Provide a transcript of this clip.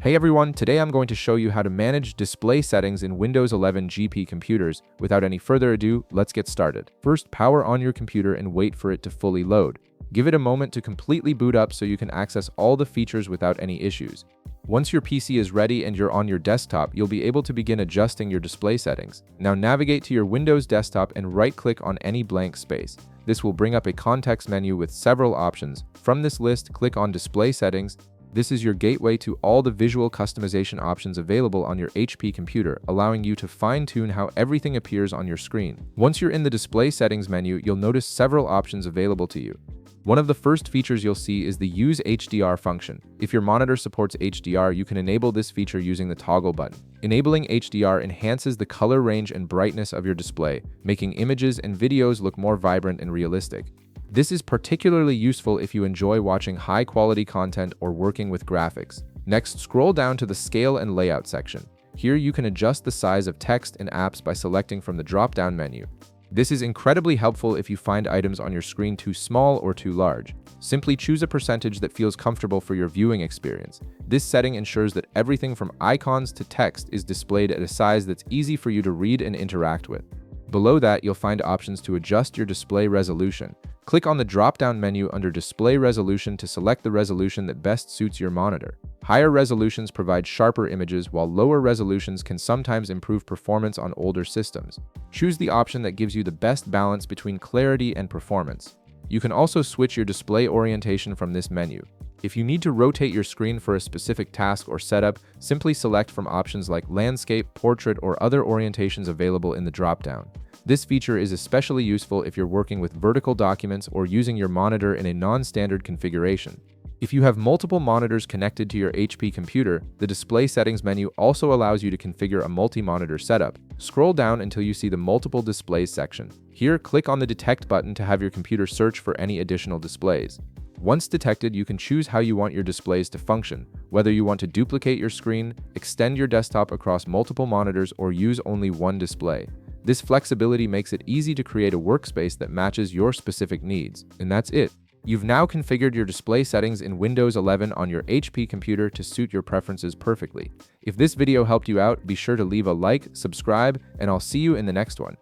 Hey everyone, today I'm going to show you how to manage display settings in Windows 11 GP computers. Without any further ado, let's get started. First, power on your computer and wait for it to fully load. Give it a moment to completely boot up so you can access all the features without any issues. Once your PC is ready and you're on your desktop, you'll be able to begin adjusting your display settings. Now navigate to your Windows desktop and right-click on any blank space. This will bring up a context menu with several options. From this list, click on Display Settings. This is your gateway to all the visual customization options available on your HP computer, allowing you to fine-tune how everything appears on your screen. Once you're in the Display Settings menu, you'll notice several options available to you. One of the first features you'll see is the Use HDR function. If your monitor supports HDR, you can enable this feature using the toggle button. Enabling HDR enhances the color range and brightness of your display, making images and videos look more vibrant and realistic. This is particularly useful if you enjoy watching high-quality content or working with graphics. Next, scroll down to the Scale and Layout section. Here you can adjust the size of text and apps by selecting from the drop-down menu. This is incredibly helpful if you find items on your screen too small or too large. Simply choose a percentage that feels comfortable for your viewing experience. This setting ensures that everything from icons to text is displayed at a size that's easy for you to read and interact with. Below that, you'll find options to adjust your display resolution. Click on the drop-down menu under Display Resolution to select the resolution that best suits your monitor. Higher resolutions provide sharper images, while lower resolutions can sometimes improve performance on older systems. Choose the option that gives you the best balance between clarity and performance. You can also switch your display orientation from this menu. If you need to rotate your screen for a specific task or setup, simply select from options like Landscape, Portrait, or other orientations available in the drop-down. This feature is especially useful if you're working with vertical documents or using your monitor in a non-standard configuration. If you have multiple monitors connected to your HP computer, the Display Settings menu also allows you to configure a multi-monitor setup. Scroll down until you see the Multiple Displays section. Here, click on the Detect button to have your computer search for any additional displays. Once detected, you can choose how you want your displays to function, whether you want to duplicate your screen, extend your desktop across multiple monitors, or use only one display. This flexibility makes it easy to create a workspace that matches your specific needs. And that's it. You've now configured your display settings in Windows 11 on your HP computer to suit your preferences perfectly. If this video helped you out, be sure to leave a like, subscribe, and I'll see you in the next one.